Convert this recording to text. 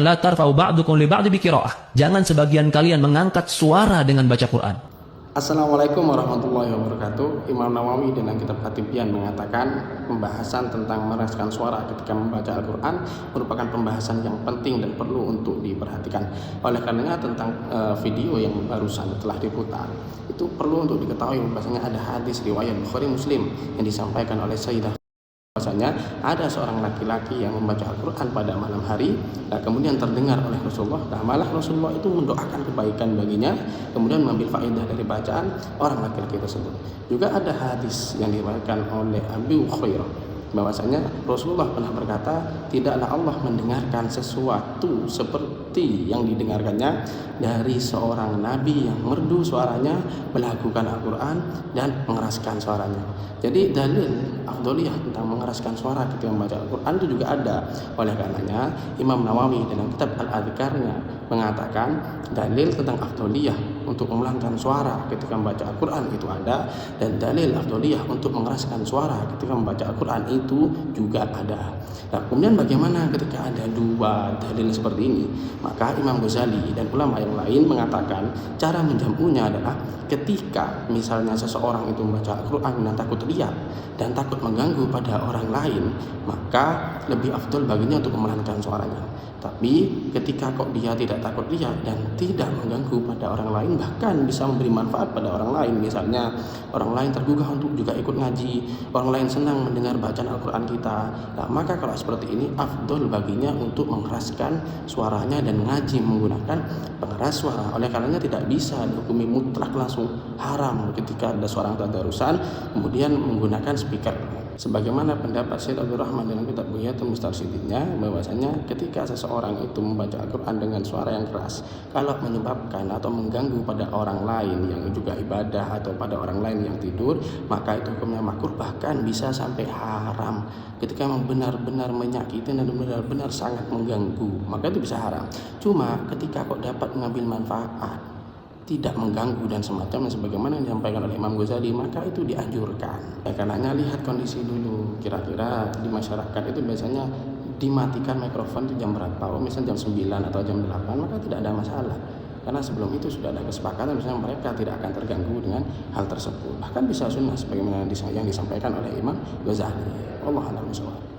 La tarfa'u ba'dukum li ba'di biqira'ah. Jangan sebagian kalian mengangkat suara dengan baca Quran. Assalamualaikum warahmatullahi wabarakatuh. Imam Nawawi dalam kitab At-Tibyan mengatakan pembahasan tentang meraskan suara ketika membaca Al-Quran merupakan pembahasan yang penting dan perlu untuk diperhatikan. Oleh karenanya tentang video yang barusan telah diputar itu perlu untuk diketahui bahwasanya ada hadis riwayat Bukhari Muslim yang disampaikan oleh Sayyidah bahwasanya ada seorang laki-laki yang membaca Al-Quran pada malam hari, dan kemudian terdengar oleh Rasulullah, dan malah Rasulullah itu mendoakan kebaikan baginya, kemudian mengambil faedah dari bacaan orang laki-laki tersebut. Juga ada hadis yang diriwayatkan oleh Abu Hurairah bahwasanya Rasulullah pernah berkata, tidaklah Allah mendengarkan sesuatu seperti yang didengarkannya dari seorang nabi yang merdu suaranya melakukan Al-Quran dan mengeraskan suaranya. Jadi dalil afdoliyah tentang mengeraskan suara ketika membaca Al-Quran itu juga ada. Oleh karenanya Imam Nawawi dalam kitab Al-Adhkarnya mengatakan dalil tentang afdoliyah untuk memulangkan suara ketika membaca Al-Quran itu ada, dan dalil afdoliyah untuk mengeraskan suara ketika membaca Al-Quran itu juga ada. Nah, kemudian bagaimana ketika ada dua dalil seperti ini? Maka Imam Ghazali dan ulama yang lain mengatakan cara menjamunya adalah ketika misalnya seseorang itu membaca Al-Quran dan takut riya dan takut mengganggu pada orang lain, maka lebih afdol baginya untuk memelankan suaranya. Tapi ketika kok dia tidak takut riya dan tidak mengganggu pada orang lain, bahkan bisa memberi manfaat pada orang lain, misalnya orang lain tergugah untuk juga ikut ngaji, orang lain senang mendengar bacaan Al-Quran kita, nah, maka kalau seperti ini afdol baginya untuk mengeraskan suaranya dan ngaji menggunakan pengeras suara. Oleh karenanya tidak bisa dihukumi mutlak langsung haram ketika ada seorang tadarusan kemudian menggunakan speaker. Sebagaimana pendapat Syekh Abdul Rahman dalam kitab Bughyatul Mustarsyidinnya, bahwasanya ketika seseorang itu membaca Al-Quran dengan suara yang keras, kalau menyebabkan atau mengganggu pada orang lain yang juga ibadah atau pada orang lain yang tidur, maka itu hukumnya makruh, bahkan bisa sampai haram. Ketika memang benar-benar menyakiti dan benar-benar sangat mengganggu, maka itu bisa haram. Cuma ketika kok dapat mengambil manfaat, tidak mengganggu dan semacamnya sebagaimana yang disampaikan oleh Imam Ghazali, maka itu dianjurkan. Karenanya lihat kondisi dulu, kira-kira di masyarakat itu biasanya dimatikan mikrofon itu jam berapa? Misalnya jam 9 atau jam 8, maka tidak ada masalah. Karena sebelum itu sudah ada kesepakatan misalnya mereka tidak akan terganggu dengan hal tersebut. Bahkan bisa sunnah sebagaimana yang disampaikan oleh Imam Ghazali. Wallahu a'lam bishawab.